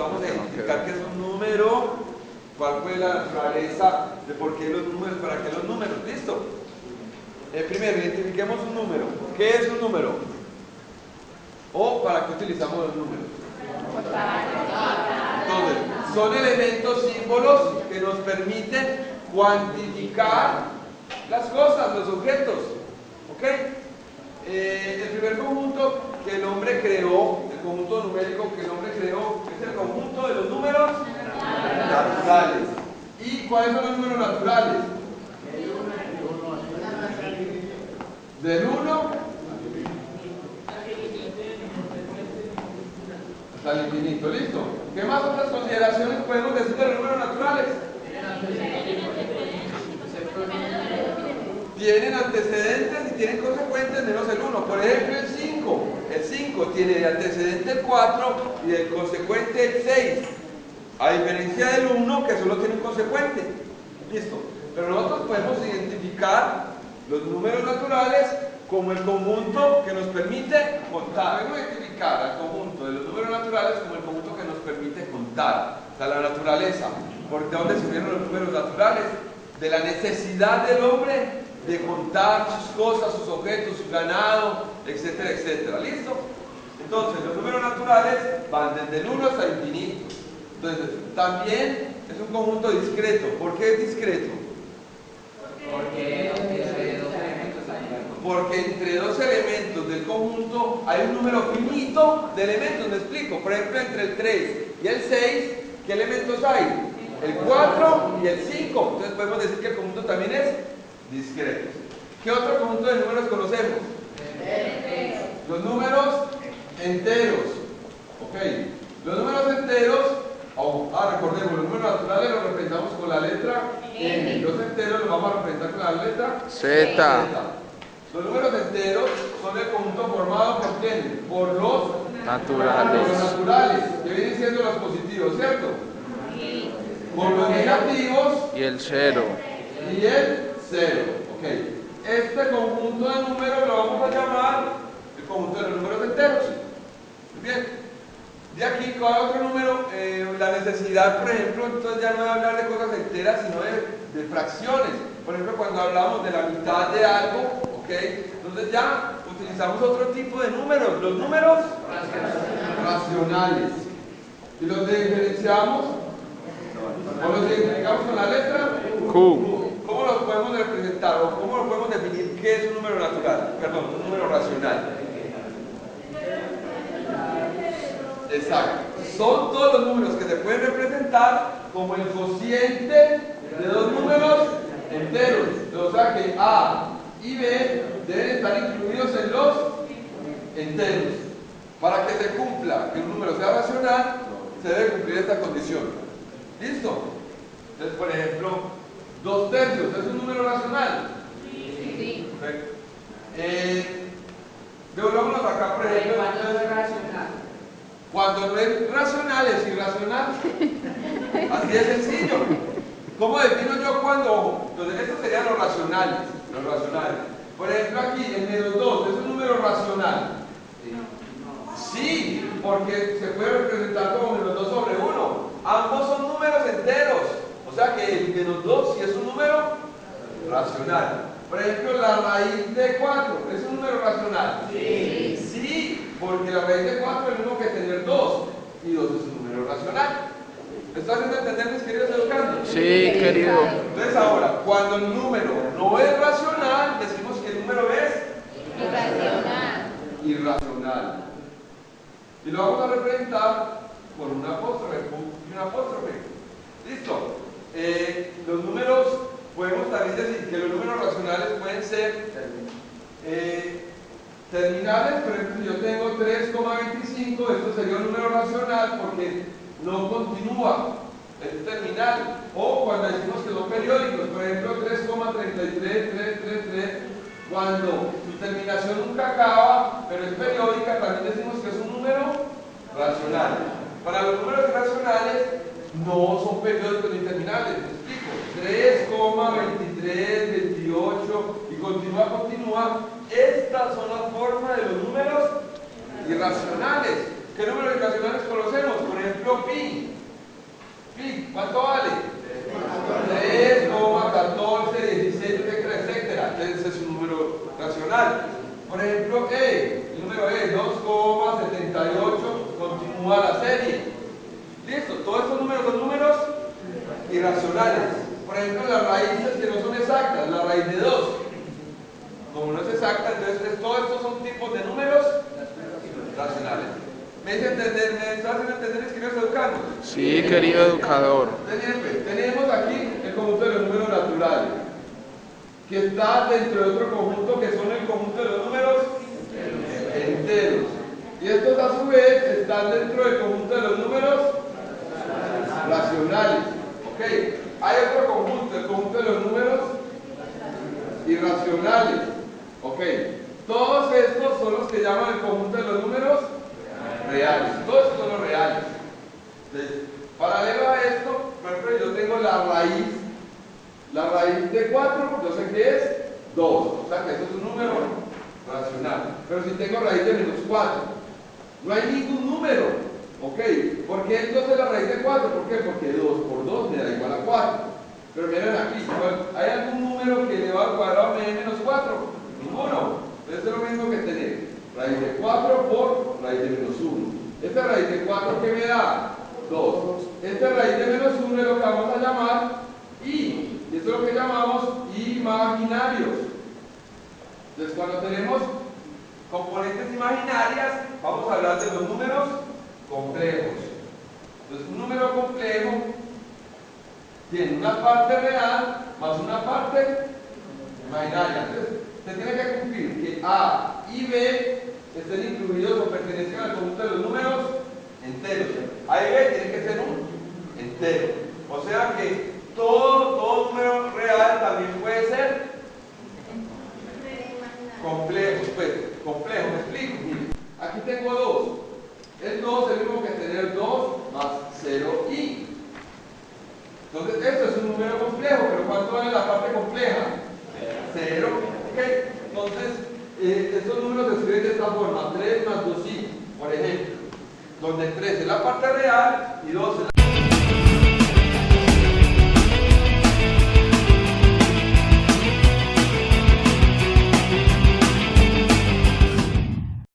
vamos a identificar qué es un número, cuál fue la naturaleza de por qué los números, para qué los números. ¿Listo? Primero, identifiquemos un número. ¿Qué es un número? ¿O para qué utilizamos los números? Entonces, son elementos, símbolos que nos permiten cuantificar las cosas, los objetos. ¿Ok? El primer conjunto que el hombre creó, el conjunto numérico que el hombre creó, es el conjunto de los números naturales. ¿Y cuáles son los números naturales? Del 1 hasta el infinito. ¿Listo? ¿Qué más otras consideraciones podemos decir de los números naturales? Tienen antecedentes y tienen consecuentes menos el 1. Por ejemplo, el 5. El 5 tiene de antecedente el 4 y del consecuente el 6. A diferencia del 1 que solo tiene un consecuente. ¿Listo? Pero nosotros podemos identificar los números naturales como el conjunto que nos permite contar. Podemos identificar al conjunto de los números naturales como el conjunto que nos permite contar. O sea, la naturaleza. ¿Por de dónde surgieron los números naturales? De la necesidad del hombre de contar sus cosas, sus objetos, su ganado, etcétera, etcétera. ¿Listo? Entonces, los números naturales van desde el 1 hasta el infinito. Entonces, también es un conjunto discreto. ¿Por qué es discreto? Porque entre dos elementos del conjunto hay un número finito de elementos. ¿Me explico? Por ejemplo, entre el 3 y el 6, ¿qué elementos hay? El 4 y el 5. Entonces podemos decir que el conjunto también es discreto. ¿Qué otro conjunto de números conocemos? Los números enteros. Ok. Los números enteros, recordemos, los números naturales los representamos con la letra N. Los enteros los vamos a representar con la letra Z. Los números enteros son el conjunto formado por ¿quién? Por los naturales, que vienen siendo los positivos, ¿cierto? Por los negativos Y el 0. y el 0. Okay. Este conjunto de números lo vamos a llamar el conjunto de los números enteros. Muy bien. De aquí, cada otro número, la necesidad, por ejemplo, entonces ya no es hablar de cosas enteras, sino de fracciones. Por ejemplo, cuando hablamos de la mitad de algo, ¿okay? Entonces ya utilizamos otro tipo de números, los números racionales. Y los diferenciamos, o los identificamos con la letra Q. ¿Cómo los podemos representar o cómo lo podemos definir qué es un número natural? Perdón, un número racional. Exacto. Son todos los números que se pueden representar como el cociente de dos números enteros. O sea que A y B deben estar incluidos en los enteros. Para que se cumpla que un número sea racional, se debe cumplir esta condición. ¿Listo? Entonces, por ejemplo, 2 tercios es un número racional. Sí. Perfecto. Devolvámonos acá, por ejemplo. Cuando no es racional, es irracional. Así de sencillo. ¿Cómo defino yo cuando? Entonces, estos serían los racionales. Los racionales. Por ejemplo, aquí, el menos 2 es un número racional. Sí, porque se puede representar como menos 2 sobre 1. Ambos son números enteros. O sea que el menos 2 sí es un número racional. Por ejemplo, la raíz de 4 es un número racional. Sí. Sí, porque la raíz de 4 es lo mismo que tener 2. Y 2 es un número racional. ¿Me está haciendo entender, mis queridos educandos? Sí, querido. Entonces ahora, cuando el número no es racional, decimos que el número es irracional. Y lo vamos a representar con un apóstrofe y un apóstrofe. ¿Listo? Los números, podemos también decir que los números racionales pueden ser terminales. Por ejemplo, si yo tengo 3,25, esto sería un número racional porque no continúa, es terminal. O cuando decimos que son periódicos, por ejemplo 3,33333, cuando su terminación nunca acaba, pero es periódica, también decimos que es un número racional. Para los números irracionales no son periódicos ni terminales, te explico. 3,2328 y continúa. Estas son las formas de los números irracionales. ¿Qué números irracionales conocemos? Por ejemplo, pi. irracionales. Por ejemplo, las raíces que no son exactas, la raíz de 2. Como no es exacta, entonces todos estos son tipos de números racionales. ¿Me está haciendo entender, mis queridos educandos? Sí, querido educador. Tenemos aquí el conjunto de los números naturales, que está dentro de otro conjunto que son el conjunto de los números enteros. Y estos a su vez están dentro del conjunto de los números racionales. ¿Ok? Hay otro conjunto, el conjunto de los números irracionales. ¿Ok? Todos estos son los que llaman el conjunto de los números reales. Todos estos son los reales. Entonces, paralelo a esto, por ejemplo, yo tengo la raíz de 4, yo sé que es 2. O sea que esto es un número racional. Pero si tengo raíz de menos 4, no hay ningún número. ¿Ok? ¿Por qué entonces la raíz de 4? ¿Por qué? Porque 2 por 2 me da igual a 4. Pero miren aquí, ¿hay algún número que elevado al cuadrado me dé menos 4? Ninguno. Entonces es lo mismo que tener raíz de 4 por raíz de menos 1. Esta raíz de 4, ¿qué me da? 2. Esta raíz de menos 1 es lo que vamos a llamar y esto es lo que llamamos imaginarios. Entonces cuando tenemos componentes imaginarias, vamos a hablar de los números complejos. Entonces un número complejo tiene una parte real más una parte imaginaria. Entonces se tiene que cumplir que A y B estén incluidos o pertenezcan al conjunto de los números enteros. A y B tiene que ser un entero. O sea que todo número real también puede ser complejo. Pues, complejo, me explico. Miren, aquí tengo 2. El 2 es lo mismo que tener 2 más 0i. Entonces, esto es un número complejo, pero ¿cuánto es la parte compleja? 0. ¿Okay? Entonces, estos números se escriben de esta forma: 3 más 2i, por ejemplo, donde 3 es la parte real y 2 es la